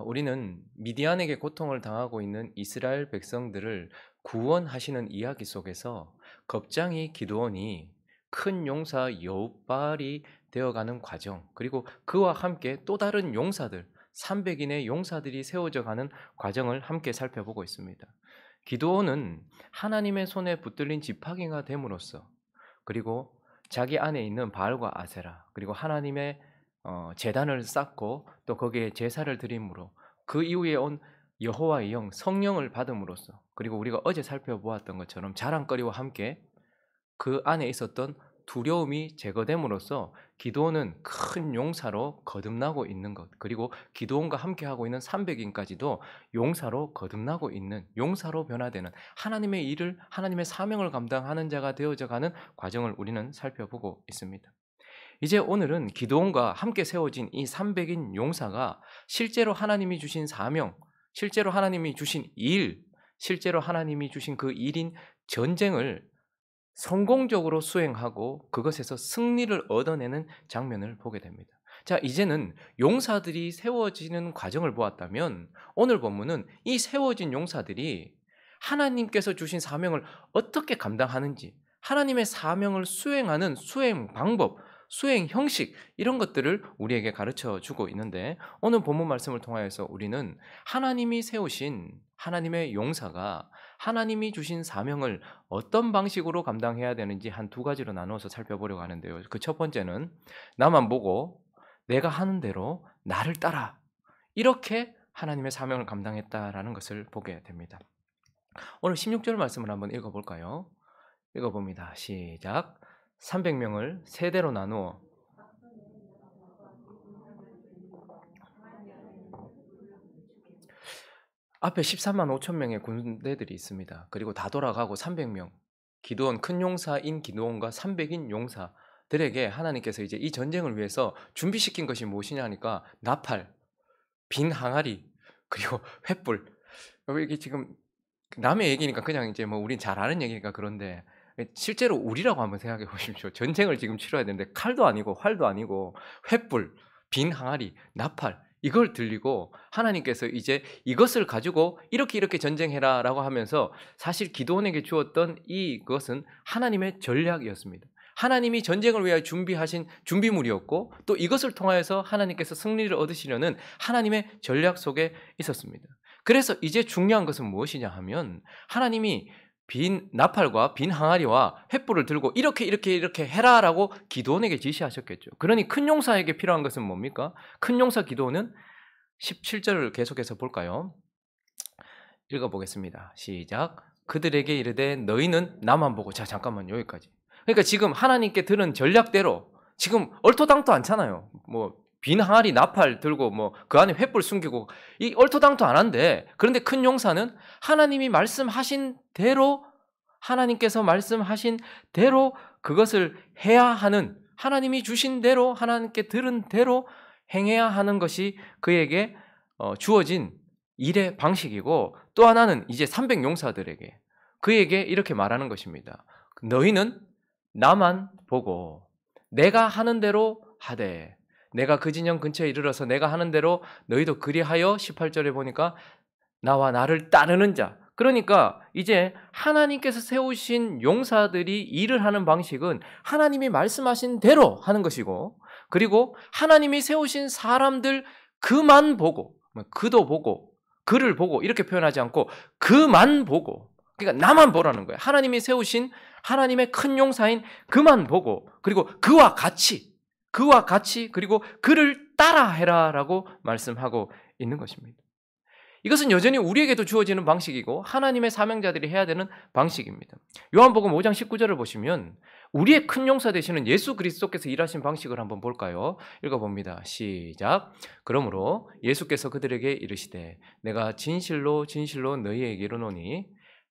우리는 미디안에게 고통을 당하고 있는 이스라엘 백성들을 구원하시는 이야기 속에서 겁쟁이 기드온이 큰 용사 여룹발이 되어가는 과정, 그리고 그와 함께 또 다른 용사들 300인의 용사들이 세워져 가는 과정을 함께 살펴보고 있습니다. 기드온은 하나님의 손에 붙들린 지팡이가 됨으로써, 그리고 자기 안에 있는 바알과 아세라, 그리고 하나님의 제단을 쌓고 또 거기에 제사를 드림으로 그 이후에 온 여호와의 영 성령을 받음으로써, 그리고 우리가 어제 살펴보았던 것처럼 자랑거리와 함께 그 안에 있었던 두려움이 제거됨으로써 기드온은 큰 용사로 거듭나고 있는 것, 그리고 기드온과 함께하고 있는 300인까지도 용사로 거듭나고 있는, 용사로 변화되는 하나님의 일을, 하나님의 사명을 감당하는 자가 되어져 가는 과정을 우리는 살펴보고 있습니다. 이제 오늘은 기드온과 함께 세워진 이 300인 용사가 실제로 하나님이 주신 사명, 실제로 하나님이 주신 일, 실제로 하나님이 주신 그 일인 전쟁을 성공적으로 수행하고 그것에서 승리를 얻어내는 장면을 보게 됩니다. 자, 이제는 용사들이 세워지는 과정을 보았다면 오늘 본문은 이 세워진 용사들이 하나님께서 주신 사명을 어떻게 감당하는지, 하나님의 사명을 수행하는 수행 방법, 수행 형식, 이런 것들을 우리에게 가르쳐 주고 있는데, 오늘 본문 말씀을 통하여서 우리는 하나님이 세우신 하나님의 용사가 하나님이 주신 사명을 어떤 방식으로 감당해야 되는지 한 두 가지로 나누어서 살펴보려고 하는데요. 그 첫 번째는 나만 보고 내가 하는 대로 나를 따라, 이렇게 하나님의 사명을 감당했다라는 것을 보게 됩니다. 오늘 16절 말씀을 한번 읽어볼까요? 읽어봅니다. 시작. 300명을 세대로 나누어 앞에 13만 5천 명의 군대들이 있습니다. 그리고 다 돌아가고 300명, 기드온, 큰 용사인 기드온과 300인 용사들에게 하나님께서 이제 이 전쟁을 위해서 준비시킨 것이 무엇이냐 하니까 나팔, 빈 항아리, 그리고 횃불. 이게 지금 남의 얘기니까 그냥 이제 뭐 우린 잘 아는 얘기니까 그런데, 실제로 우리라고 한번 생각해 보십시오. 전쟁을 지금 치러야 되는데 칼도 아니고 활도 아니고 횃불, 빈 항아리, 나팔, 이걸 들리고 하나님께서 이제 이것을 가지고 이렇게 전쟁해라 라고 하면서, 사실 기드온에게 주었던 이것은 하나님의 전략이었습니다. 하나님이 전쟁을 위하여 준비하신 준비물이었고, 또 이것을 통하여서 하나님께서 승리를 얻으시려는 하나님의 전략 속에 있었습니다. 그래서 이제 중요한 것은 무엇이냐 하면, 하나님이 빈 나팔과 빈 항아리와 횃불을 들고 이렇게 해라라고 기드온에게 지시하셨겠죠. 그러니 큰 용사에게 필요한 것은 뭡니까? 큰 용사 기드온은 17절을 계속해서 볼까요? 읽어보겠습니다. 시작. 그들에게 이르되 너희는 나만 보고. 자, 잠깐만, 여기까지. 그러니까 지금 하나님께 들은 전략대로 지금 얼토당토 않잖아요. 뭐 빈 항아리 나팔 들고 뭐 그 안에 횃불 숨기고, 이 얼토당토 안 한데, 그런데 큰 용사는 하나님이 말씀하신 대로, 하나님께서 말씀하신 대로 그것을 해야 하는, 하나님이 주신 대로, 하나님께 들은 대로 행해야 하는 것이 그에게 주어진 일의 방식이고, 또 하나는 이제 300 용사들에게, 그에게 이렇게 말하는 것입니다. 너희는 나만 보고 내가 하는 대로 하되, 내가 그 진영 근처에 이르러서 내가 하는 대로 너희도 그리하여, 18절에 보니까 나와 나를 따르는 자. 그러니까 이제 하나님께서 세우신 용사들이 일을 하는 방식은 하나님이 말씀하신 대로 하는 것이고, 그리고 하나님이 세우신 사람들 그만 보고, 그도 보고 그를 보고 이렇게 표현하지 않고 그만 보고, 그러니까 나만 보라는 거예요. 하나님이 세우신 하나님의 큰 용사인 그만 보고, 그리고 그와 같이, 그리고 그를 따라 해라라고 말씀하고 있는 것입니다. 이것은 여전히 우리에게도 주어지는 방식이고 하나님의 사명자들이 해야 되는 방식입니다. 요한복음 5장 19절을 보시면 우리의 큰 용사 되시는 예수 그리스도께서 일하신 방식을 한번 볼까요? 읽어봅니다. 시작. 그러므로 예수께서 그들에게 이르시되 내가 진실로 너희에게 이르노니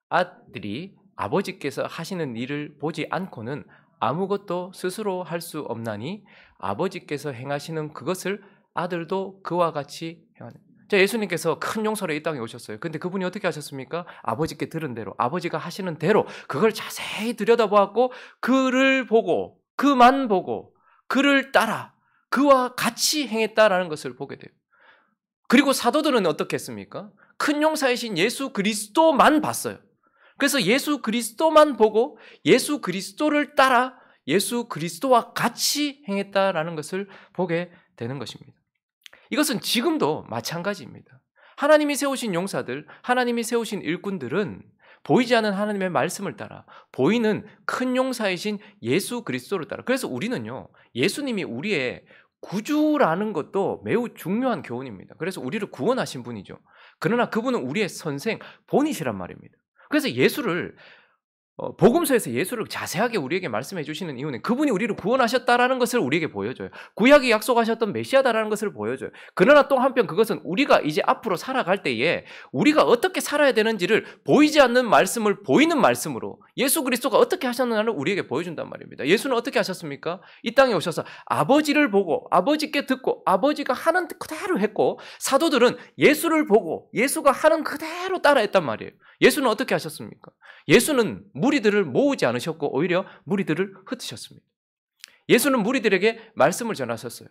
아들이 아버지께서 하시는 일을 보지 않고는 아무것도 스스로 할 수 없나니 아버지께서 행하시는 그것을 아들도 그와 같이 행하는. 자, 예수님께서 큰 용사로 이 땅에 오셨어요. 근데 그분이 어떻게 하셨습니까? 아버지께 들은 대로, 아버지가 하시는 대로 그걸 자세히 들여다보았고, 그를 보고, 그만 보고, 그를 따라, 그와 같이 행했다라는 것을 보게 돼요. 그리고 사도들은 어떻게 했습니까? 큰 용사이신 예수 그리스도만 봤어요. 그래서 예수 그리스도만 보고 예수 그리스도를 따라 예수 그리스도와 같이 행했다라는 것을 보게 되는 것입니다. 이것은 지금도 마찬가지입니다. 하나님이 세우신 용사들, 하나님이 세우신 일꾼들은 보이지 않는 하나님의 말씀을 따라 보이는 큰 용사이신 예수 그리스도를 따라. 그래서 우리는요, 예수님이 우리의 구주라는 것도 매우 중요한 교훈입니다. 그래서 우리를 구원하신 분이죠. 그러나 그분은 우리의 선생, 본이시란 말입니다. 그래서 예수를 복음서에서 예수를 자세하게 우리에게 말씀해 주시는 이유는 그분이 우리를 구원하셨다라는 것을 우리에게 보여줘요. 구약이 약속하셨던 메시아다라는 것을 보여줘요. 그러나 또 한편 그것은 우리가 이제 앞으로 살아갈 때에 우리가 어떻게 살아야 되는지를 보이지 않는 말씀을 보이는 말씀으로 예수 그리스도가 어떻게 하셨느냐를 우리에게 보여준단 말입니다. 예수는 어떻게 하셨습니까? 이 땅에 오셔서 아버지를 보고 아버지께 듣고 아버지가 하는 그대로 했고, 사도들은 예수를 보고 예수가 하는 그대로 따라했단 말이에요. 예수는 어떻게 하셨습니까? 예수는 무리들을 모으지 않으셨고 오히려 무리들을 흩으셨습니다. 예수는 무리들에게 말씀을 전하셨어요.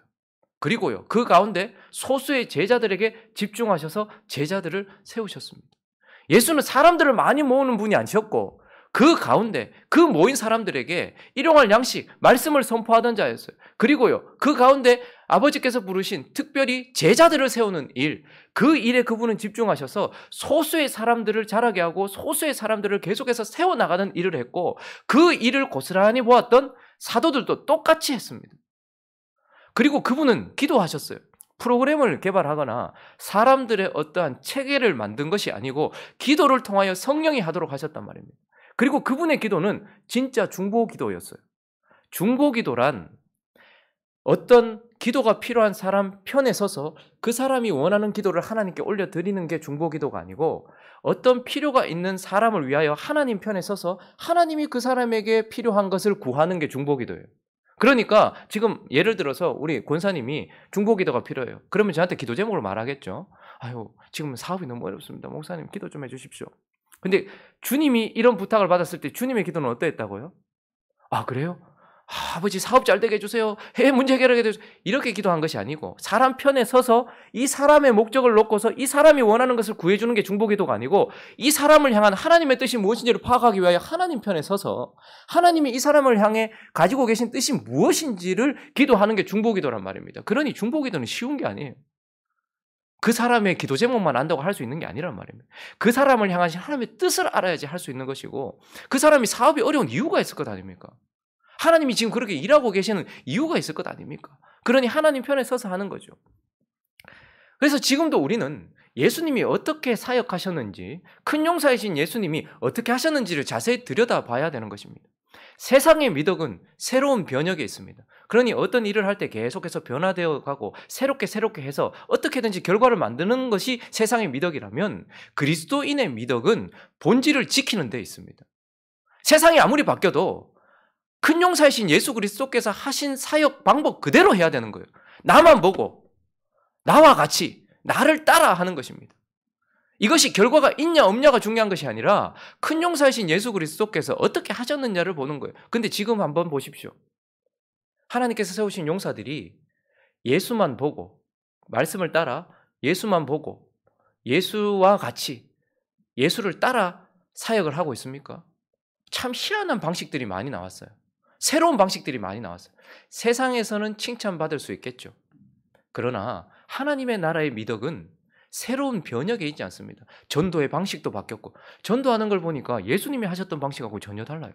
그리고요, 그 가운데 소수의 제자들에게 집중하셔서 제자들을 세우셨습니다. 예수는 사람들을 많이 모으는 분이 아니셨고 그 가운데 그 모인 사람들에게 일용할 양식, 말씀을 선포하던 자였어요. 그리고요, 그 가운데 아버지께서 부르신 특별히 제자들을 세우는 일, 그 일에 그분은 집중하셔서 소수의 사람들을 자라게 하고 소수의 사람들을 계속해서 세워나가는 일을 했고, 그 일을 고스란히 보았던 사도들도 똑같이 했습니다. 그리고 그분은 기도하셨어요. 프로그램을 개발하거나 사람들의 어떠한 체계를 만든 것이 아니고 기도를 통하여 성령이 하도록 하셨단 말입니다. 그리고 그분의 기도는 진짜 중보기도였어요. 중보기도란 어떤 기도가 필요한 사람 편에 서서 그 사람이 원하는 기도를 하나님께 올려드리는 게 중보기도가 아니고, 어떤 필요가 있는 사람을 위하여 하나님 편에 서서 하나님이 그 사람에게 필요한 것을 구하는 게 중보기도예요. 그러니까 지금 예를 들어서 우리 권사님이 중보기도가 필요해요. 그러면 저한테 기도 제목을 말하겠죠. 아유, 지금 사업이 너무 어렵습니다. 목사님 기도 좀 해주십시오. 근데 주님이 이런 부탁을 받았을 때 주님의 기도는 어떠했다고요? 아, 그래요? 아버지 사업 잘 되게 해주세요. 문제 해결하게 해주세요. 이렇게 기도한 것이 아니고 사람 편에 서서 이 사람의 목적을 놓고서 이 사람이 원하는 것을 구해주는 게 중보기도가 아니고, 이 사람을 향한 하나님의 뜻이 무엇인지를 파악하기 위하여 하나님 편에 서서 하나님이 이 사람을 향해 가지고 계신 뜻이 무엇인지를 기도하는 게 중보기도란 말입니다. 그러니 중보기도는 쉬운 게 아니에요. 그 사람의 기도 제목만 안다고 할 수 있는 게 아니란 말입니다. 그 사람을 향한 하나님의 뜻을 알아야지 할 수 있는 것이고, 그 사람이 사업이 어려운 이유가 있을 것 아닙니까? 하나님이 지금 그렇게 일하고 계시는 이유가 있을 것 아닙니까? 그러니 하나님 편에 서서 하는 거죠. 그래서 지금도 우리는 예수님이 어떻게 사역하셨는지, 큰 용사이신 예수님이 어떻게 하셨는지를 자세히 들여다봐야 되는 것입니다. 세상의 미덕은 새로운 변혁에 있습니다. 그러니 어떤 일을 할 때 계속해서 변화되어 가고 새롭게 해서 어떻게든지 결과를 만드는 것이 세상의 미덕이라면, 그리스도인의 미덕은 본질을 지키는 데 있습니다. 세상이 아무리 바뀌어도 큰 용사이신 예수 그리스도께서 하신 사역 방법 그대로 해야 되는 거예요. 나만 보고 나와 같이 나를 따라 하는 것입니다. 이것이 결과가 있냐 없냐가 중요한 것이 아니라 큰 용사이신 예수 그리스도께서 어떻게 하셨느냐를 보는 거예요. 근데 지금 한번 보십시오. 하나님께서 세우신 용사들이 예수만 보고 말씀을 따라 예수만 보고 예수와 같이 예수를 따라 사역을 하고 있습니까? 참 희한한 방식들이 많이 나왔어요. 새로운 방식들이 많이 나왔어요. 세상에서는 칭찬받을 수 있겠죠. 그러나 하나님의 나라의 미덕은 새로운 변혁에 있지 않습니다. 전도의 방식도 바뀌었고, 전도하는 걸 보니까 예수님이 하셨던 방식하고 전혀 달라요.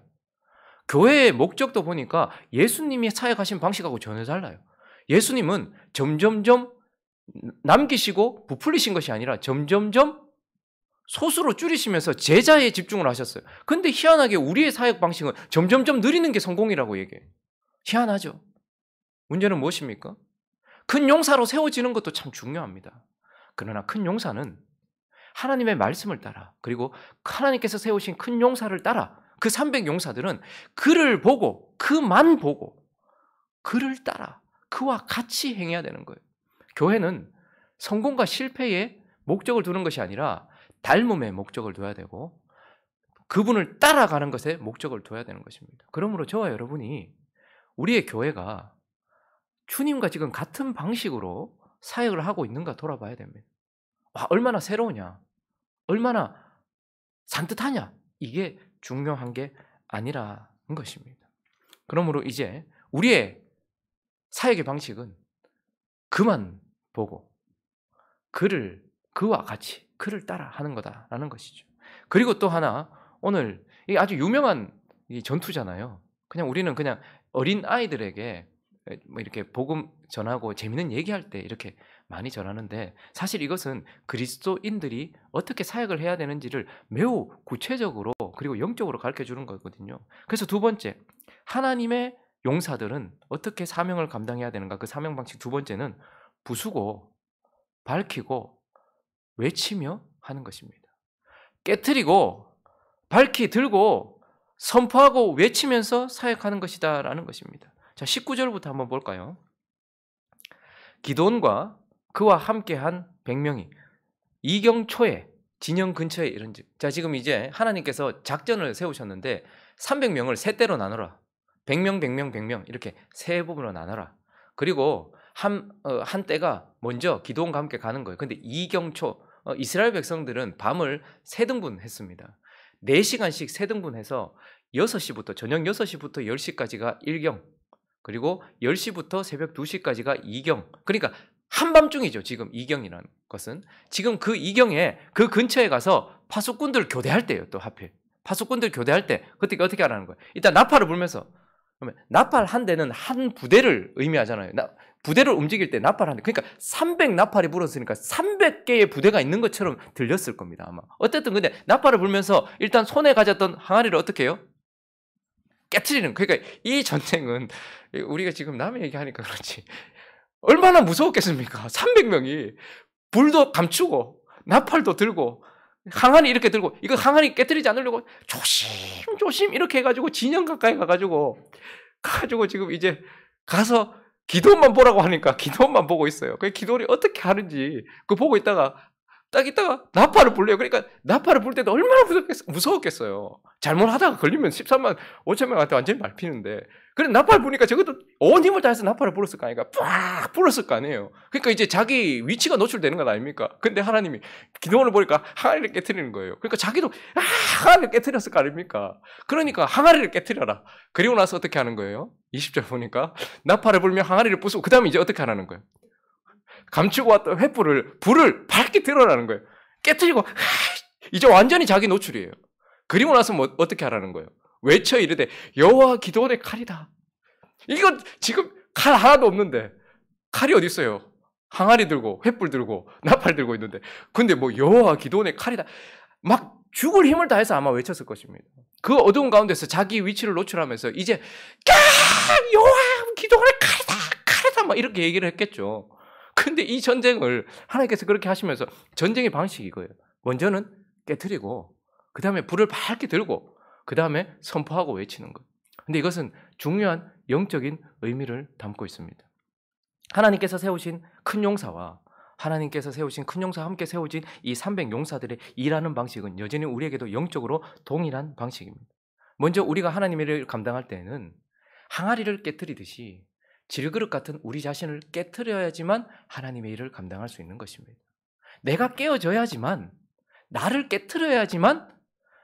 교회의 목적도 보니까 예수님이 사역하신 방식하고 전혀 달라요. 예수님은 점점점 남기시고 부풀리신 것이 아니라 점점점 소수로 줄이시면서 제자에 집중을 하셨어요. 근데 희한하게 우리의 사역 방식은 점점점 느리는 게 성공이라고 얘기해요. 희한하죠. 문제는 무엇입니까? 큰 용사로 세워지는 것도 참 중요합니다. 그러나 큰 용사는 하나님의 말씀을 따라, 그리고 하나님께서 세우신 큰 용사를 따라, 그 300용사들은 그를 보고, 그만 보고, 그를 따라, 그와 같이 행해야 되는 거예요. 교회는 성공과 실패에 목적을 두는 것이 아니라 닮음에 목적을 둬야 되고 그분을 따라가는 것에 목적을 둬야 되는 것입니다. 그러므로 저와 여러분이 우리의 교회가 주님과 지금 같은 방식으로 사역을 하고 있는가 돌아봐야 됩니다. 와, 얼마나 새로우냐, 얼마나 산뜻하냐, 이게 중요한 게 아니라는 것입니다. 그러므로 이제 우리의 사역의 방식은 그만 보고 그와 같이 그를 따라 하는 거다라는 것이죠. 그리고 또 하나, 오늘 이 아주 유명한 이 전투잖아요. 그냥 우리는 그냥 어린 아이들에게 뭐 이렇게 복음 전하고 재밌는 얘기할 때 이렇게 많이 전하는데, 사실 이것은 그리스도인들이 어떻게 사역을 해야 되는지를 매우 구체적으로 그리고 영적으로 가르쳐 주는 거거든요. 그래서 두 번째, 하나님의 용사들은 어떻게 사명을 감당해야 되는가, 그 사명 방식 두 번째는 부수고 밝히고 외치며 하는 것입니다. 깨트리고 밝히 들고 선포하고 외치면서 사역하는 것이다라는 것입니다. 자, 19절부터 한번 볼까요? 기드온과 그와 함께한 100명이 이경초에 진영 근처에 이른즉. 자, 지금 이제 하나님께서 작전을 세우셨는데 300명을 세 때로 나눠라. 100명, 100명, 100명 이렇게 세 부분으로 나눠라. 그리고 한 때가 먼저 기드온과 함께 가는 거예요. 근데 이경초, 이스라엘 백성들은 밤을 세 등분했습니다. 4시간씩 세 등분해서 6시부터 저녁 6시부터 10시까지가 1경, 그리고 10시부터 새벽 2시까지가 2경. 그러니까 한밤중이죠. 지금 이경이라는 것은 지금 그 이경에 그 근처에 가서 파수꾼들 교대할 때예요. 또 하필 파수꾼들 교대할 때 그때 어떻게 하라는 거예요? 일단 나팔을 불면서, 그러면 나팔 한 대는 한 부대를 의미하잖아요. 부대를 움직일 때 나팔 한 대, 그러니까 300 나팔이 불었으니까 300개의 부대가 있는 것처럼 들렸을 겁니다 아마. 어쨌든 근데 나팔을 불면서 일단 손에 가졌던 항아리를 어떻게 해요? 깨트리는. 그러니까 이 전쟁은 우리가 지금 남의 얘기하니까 그렇지 얼마나 무서웠겠습니까? 300명이 불도 감추고 나팔도 들고 항아리 이렇게 들고, 이거 항아리 깨트리지 않으려고 조심 이렇게 해가지고 진영 가까이 가가지고 지금 이제 가서 기도만 보라고 하니까 기도만 보고 있어요. 그 기도를 어떻게 하는지 그 보고 있다가 딱 있다가 나팔을 불려요. 그러니까 나팔을 불 때도 얼마나 무서웠겠어요. 잘못하다가 걸리면 13만 5천 명한테 완전히 밟히는데, 그래 나팔 부니까 저것도 온 힘을 다해서 나팔을 불었을 거 아니까 빡 불었을 거 아니에요. 그러니까 이제 자기 위치가 노출되는 건 아닙니까? 근데 하나님이 기도원을 보니까 항아리를 깨트리는 거예요. 그러니까 자기도 항아리를 깨트렸을 거 아닙니까? 그러니까 항아리를 깨트려라. 그리고 나서 어떻게 하는 거예요? 20절 보니까 나팔을 불면 항아리를 부수고 그 다음에 이제 어떻게 하라는 거예요? 감추고 왔던 횃불을 불을 밝게 들어라는 거예요. 깨트리고 이제 완전히 자기 노출이에요. 그리고 나서 뭐 어떻게 하라는 거예요? 외쳐 이르되 여호와 기드온의 칼이다. 이거 지금 칼 하나도 없는데 칼이 어디 있어요? 항아리 들고 횃불 들고 나팔 들고 있는데, 근데 뭐 여호와 기드온의 칼이다 막 죽을 힘을 다해서 아마 외쳤을 것입니다. 그 어두운 가운데서 자기 위치를 노출하면서 이제 여호와 기드온의 칼이다 막 이렇게 얘기를 했겠죠. 근데 이 전쟁을 하나님께서 그렇게 하시면서 전쟁의 방식이 이거예요. 먼저는 깨트리고 그 다음에 불을 밝게 들고 그 다음에 선포하고 외치는 것. 근데 이것은 중요한 영적인 의미를 담고 있습니다. 하나님께서 세우신 큰 용사와 함께 세워진 이 300 용사들의 일하는 방식은 여전히 우리에게도 영적으로 동일한 방식입니다. 먼저 우리가 하나님의 일을 감당할 때는 항아리를 깨트리듯이 질그릇 같은 우리 자신을 깨트려야지만 하나님의 일을 감당할 수 있는 것입니다. 내가 깨어져야지만, 나를 깨트려야지만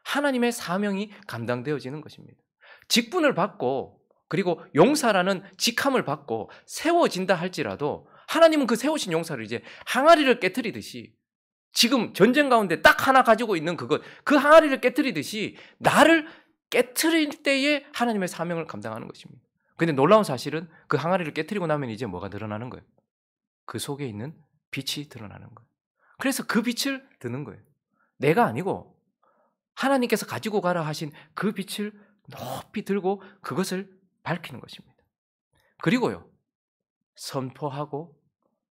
하나님의 사명이 감당되어지는 것입니다. 직분을 받고 그리고 용사라는 직함을 받고 세워진다 할지라도 하나님은 그 세우신 용사를 이제 항아리를 깨트리듯이, 지금 전쟁 가운데 딱 하나 가지고 있는 그 항아리를 깨트리듯이 나를 깨트릴 때에 하나님의 사명을 감당하는 것입니다. 근데 놀라운 사실은 그 항아리를 깨트리고 나면 이제 뭐가 드러나는 거예요? 그 속에 있는 빛이 드러나는 거예요. 그래서 그 빛을 드는 거예요. 내가 아니고 하나님께서 가지고 가라 하신 그 빛을 높이 들고 그것을 밝히는 것입니다. 그리고요, 선포하고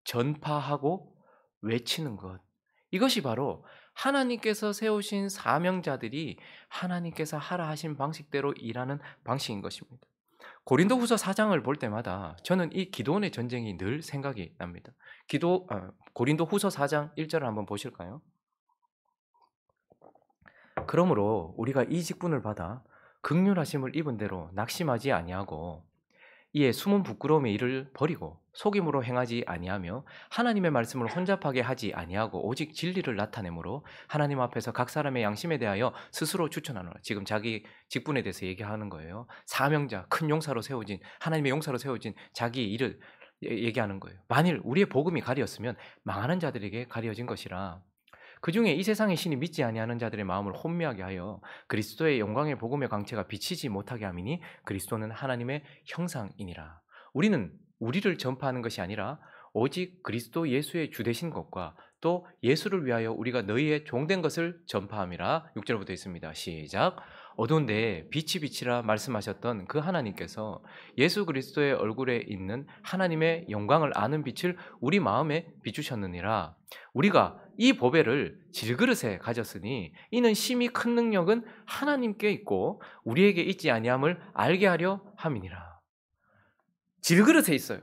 전파하고 외치는 것. 이것이 바로 하나님께서 세우신 사명자들이 하나님께서 하라 하신 방식대로 일하는 방식인 것입니다. 고린도후서 4장을 볼 때마다 저는 이 기드온의 전쟁이 늘 생각이 납니다. 고린도후서 4장 1절을 한번 보실까요? 그러므로 우리가 이 직분을 받아 긍휼하심을 입은 대로 낙심하지 아니하고 이에 숨은 부끄러움의 일을 버리고 속임으로 행하지 아니하며 하나님의 말씀을 혼잡하게 하지 아니하고 오직 진리를 나타내므로 하나님 앞에서 각 사람의 양심에 대하여 스스로 추천하노라. 지금 자기 직분에 대해서 얘기하는 거예요. 사명자, 큰 용사로 세워진, 하나님의 용사로 세워진 자기 일을 얘기하는 거예요. 만일 우리의 복음이 가리었으면 망하는 자들에게 가려진 것이라. 그 중에 이 세상의 신이 믿지 아니하는 자들의 마음을 혼미하게 하여 그리스도의 영광의 복음의 광채가 비치지 못하게 함이니 그리스도는 하나님의 형상이니라. 우리는 우리를 전파하는 것이 아니라 오직 그리스도 예수의 주되신 것과 또 예수를 위하여 우리가 너희의 종된 것을 전파함이라. 6절부터 있습니다. 시작. 어두운데 빛이 빛이라 말씀하셨던 그 하나님께서 예수 그리스도의 얼굴에 있는 하나님의 영광을 아는 빛을 우리 마음에 비추셨느니라. 우리가 이 보배를 질그릇에 가졌으니 이는 심히 큰 능력은 하나님께 있고 우리에게 있지 아니함을 알게 하려 함이니라. 질그릇에 있어요.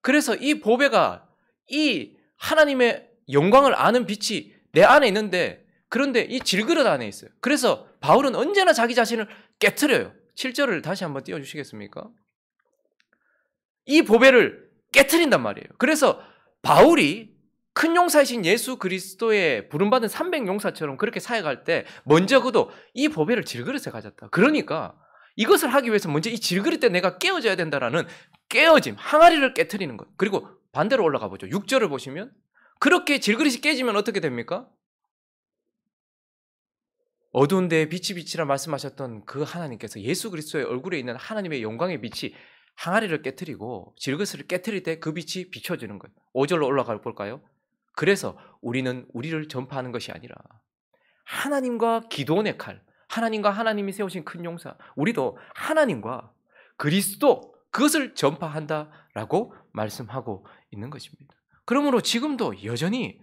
그래서 이 보배가 이 하나님의 영광을 아는 빛이 내 안에 있는데, 그런데 이 질그릇 안에 있어요. 그래서 바울은 언제나 자기 자신을 깨트려요. 7절을 다시 한번 띄워주시겠습니까? 이 보배를 깨트린단 말이에요. 그래서 바울이 큰 용사이신 예수 그리스도의 부름받은 300용사처럼 그렇게 사역할 때 먼저 그도 이 보배를 질그릇에 가졌다. 그러니까 이것을 하기 위해서 먼저 이 질그릇에 내가 깨어져야 된다라는 깨어짐, 항아리를 깨트리는 것. 그리고 반대로 올라가 보죠. 6절을 보시면 그렇게 질그릇이 깨지면 어떻게 됩니까? 어두운 데에 빛이 빛이라 말씀하셨던 그 하나님께서 예수 그리스도의 얼굴에 있는 하나님의 영광의 빛이 항아리를 깨트리고 질그릇을 깨트릴 때 그 빛이 비춰지는 거예요. 5절로 올라가 볼까요? 그래서 우리는 우리를 전파하는 것이 아니라 하나님과 기도원의 칼, 하나님과 하나님이 세우신 큰 용사, 우리도 하나님과 그리스도 그것을 전파한다라고 말씀하고 있는 것입니다. 그러므로 지금도 여전히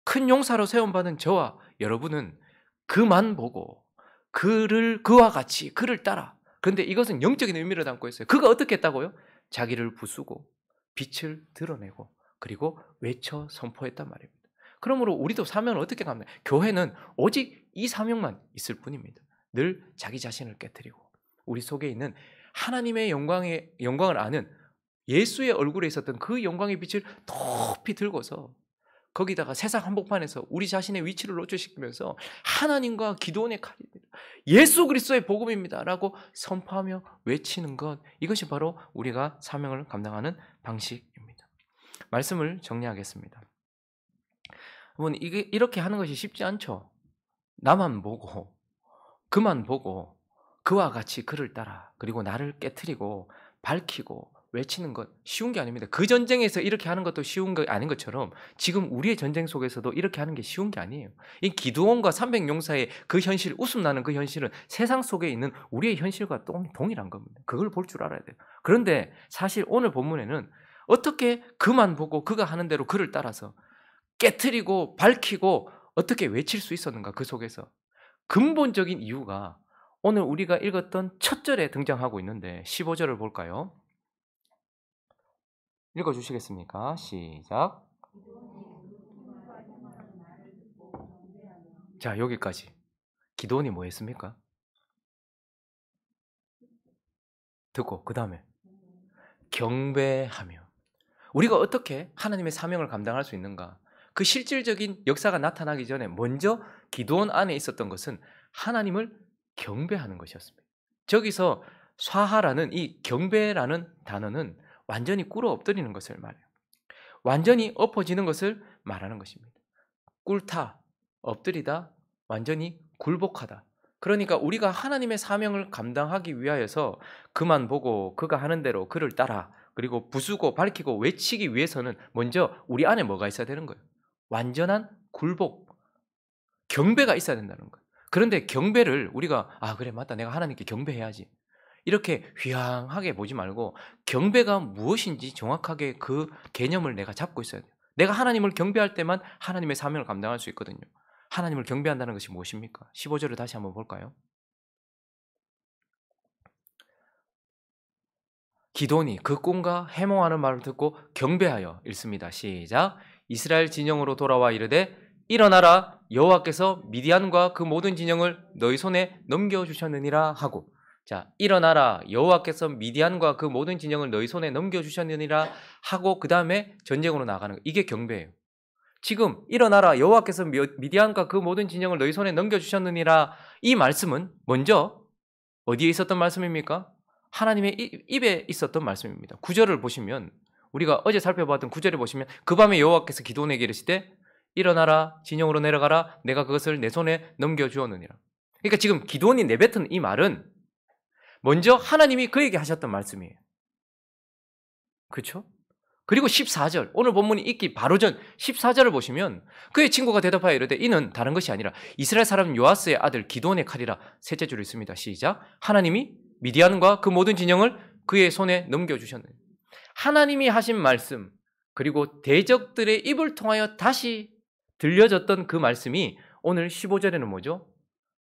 큰 용사로 세움받은 저와 여러분은 그만 보고 그와 같이 그를 따라. 그런데 이것은 영적인 의미를 담고 있어요. 그가 어떻게 했다고요? 자기를 부수고 빛을 드러내고 그리고 외쳐 선포했단 말입니다. 그러므로 우리도 사명을 어떻게 갑니까? 교회는 오직 이 사명만 있을 뿐입니다. 늘 자기 자신을 깨트리고 우리 속에 있는 하나님의 영광을 아는 예수의 얼굴에 있었던 그 영광의 빛을 높이 들고서 거기다가 세상 한복판에서 우리 자신의 위치를 노출시키면서 하나님과 기도원의 칼입니다. 예수 그리스도의 복음입니다 라고 선포하며 외치는 것, 이것이 바로 우리가 사명을 감당하는 방식입니다. 말씀을 정리하겠습니다. 여러분, 이렇게 하는 것이 쉽지 않죠. 나만 보고 그만 보고 그와 같이 그를 따라 그리고 나를 깨트리고 밝히고 외치는 것 쉬운 게 아닙니다. 그 전쟁에서 이렇게 하는 것도 쉬운 게 아닌 것처럼 지금 우리의 전쟁 속에서도 이렇게 하는 게 쉬운 게 아니에요. 이 기드온과 300용사의 그 현실, 웃음나는 그 현실은 세상 속에 있는 우리의 현실과 동일한 겁니다. 그걸 볼 줄 알아야 돼요. 그런데 사실 오늘 본문에는 어떻게 그만 보고 그가 하는 대로 그를 따라서 깨트리고 밝히고 어떻게 외칠 수 있었는가, 그 속에서 근본적인 이유가 오늘 우리가 읽었던 첫 절에 등장하고 있는데 15절을 볼까요? 읽어주시겠습니까? 시작. 자, 여기까지. 기드온이 뭐 했습니까? 듣고 그 다음에 경배하며. 우리가 어떻게 하나님의 사명을 감당할 수 있는가? 그 실질적인 역사가 나타나기 전에 먼저 기드온 안에 있었던 것은 하나님을 경배하는 것이었습니다. 저기서 쏴하라는 이 경배라는 단어는 완전히 꿇어 엎드리는 것을 말해요. 완전히 엎어지는 것을 말하는 것입니다. 꿇다, 엎드리다, 완전히 굴복하다. 그러니까 우리가 하나님의 사명을 감당하기 위하여서 그만 보고 그가 하는 대로 그를 따라 그리고 부수고 밝히고 외치기 위해서는 먼저 우리 안에 뭐가 있어야 되는 거예요? 완전한 굴복, 경배가 있어야 된다는 거예요. 그런데 경배를 우리가 그래 맞다, 내가 하나님께 경배해야지 이렇게 휘황하게 보지 말고 경배가 무엇인지 정확하게 그 개념을 내가 잡고 있어야 돼요. 내가 하나님을 경배할 때만 하나님의 사명을 감당할 수 있거든요. 하나님을 경배한다는 것이 무엇입니까? 15절을 다시 한번 볼까요? 기드온이 그 꿈과 해몽하는 말을 듣고 경배하여 읽습니다. 시작. 이스라엘 진영으로 돌아와 이르되 일어나라, 여호와께서 미디안과 그 모든 진영을 너희 손에 넘겨주셨느니라 하고. 자, 일어나라 여호와께서 미디안과 그 모든 진영을 너희 손에 넘겨주셨느니라 하고 그 다음에 전쟁으로 나가는 거. 이게 경배예요. 지금 일어나라 여호와께서 미디안과 그 모든 진영을 너희 손에 넘겨주셨느니라 이 말씀은 먼저 어디에 있었던 말씀입니까? 하나님의 입에 있었던 말씀입니다. 9절을 보시면 우리가 어제 살펴봤던 9절에 보시면 그 밤에 여호와께서 기드온에게 이르시되 일어나라 진영으로 내려가라 내가 그것을 내 손에 넘겨주었느니라. 그러니까 지금 기드온이 내뱉은 이 말은 먼저 하나님이 그에게 하셨던 말씀이에요. 그렇죠? 그리고 14절 오늘 본문이 있기 바로 전 14절을 보시면 그의 친구가 대답하여 이르되 이는 다른 것이 아니라 이스라엘 사람 요아스의 아들 기드온의 칼이라. 셋째 줄을 있습니다. 시작. 하나님이 미디안과 그 모든 진영을 그의 손에 넘겨주셨느니. 하나님이 하신 말씀 그리고 대적들의 입을 통하여 다시 들려졌던 그 말씀이 오늘 15절에는 뭐죠?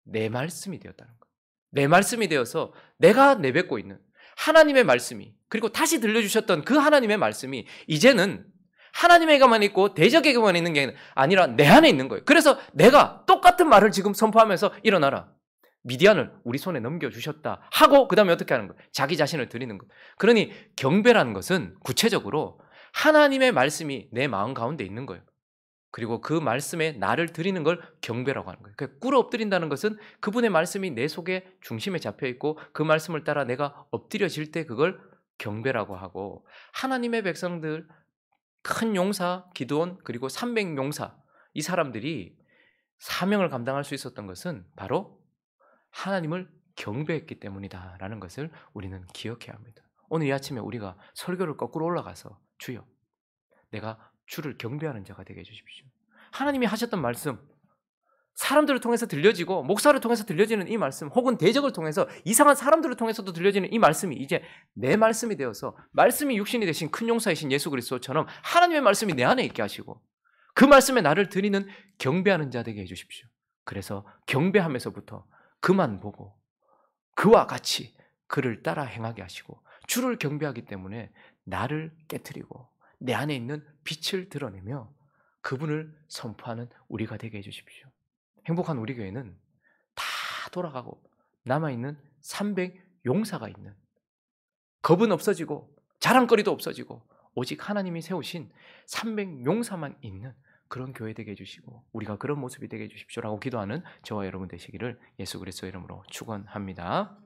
내 말씀이 되었다는 거예요. 내 말씀이 되어서 내가 내뱉고 있는 하나님의 말씀이 그리고 다시 들려주셨던 그 하나님의 말씀이 이제는 하나님에게만 있고 대적에게만 있는 게 아니라 내 안에 있는 거예요. 그래서 내가 똑같은 말을 지금 선포하면서 일어나라. 미디안을 우리 손에 넘겨주셨다 하고 그 다음에 어떻게 하는 거예요? 자기 자신을 드리는 것. 그러니 경배라는 것은 구체적으로 하나님의 말씀이 내 마음 가운데 있는 거예요. 그리고 그 말씀에 나를 드리는 걸 경배라고 하는 거예요. 그러니까 꿇어 엎드린다는 것은 그분의 말씀이 내 속에 중심에 잡혀 있고 그 말씀을 따라 내가 엎드려질 때 그걸 경배라고 하고 하나님의 백성들 큰 용사 기드온 그리고 300용사 이 사람들이 사명을 감당할 수 있었던 것은 바로 하나님을 경배했기 때문이다라는 것을 우리는 기억해야 합니다. 오늘 이 아침에 우리가 설교를 거꾸로 올라가서 주여 내가 주를 경배하는 자가 되게 해주십시오. 하나님이 하셨던 말씀 사람들을 통해서 들려지고 목사를 통해서 들려지는 이 말씀 혹은 대적을 통해서 이상한 사람들을 통해서도 들려지는 이 말씀이 이제 내 말씀이 되어서 말씀이 육신이 되신 큰 용사이신 예수 그리스도처럼 하나님의 말씀이 내 안에 있게 하시고 그 말씀에 나를 드리는 경배하는 자 되게 해주십시오. 그래서 경배하면서부터 그만 보고 그와 같이 그를 따라 행하게 하시고 주를 경배하기 때문에 나를 깨트리고 내 안에 있는 빛을 드러내며 그분을 선포하는 우리가 되게 해주십시오. 행복한 우리 교회는 다 돌아가고 남아있는 300용사가 있는 겁은 없어지고 자랑거리도 없어지고 오직 하나님이 세우신 300용사만 있는 그런 교회 되게 해주시고 우리가 그런 모습이 되게 해주십시오라고 기도하는 저와 여러분 되시기를 예수 그리스도의 이름으로 축원합니다.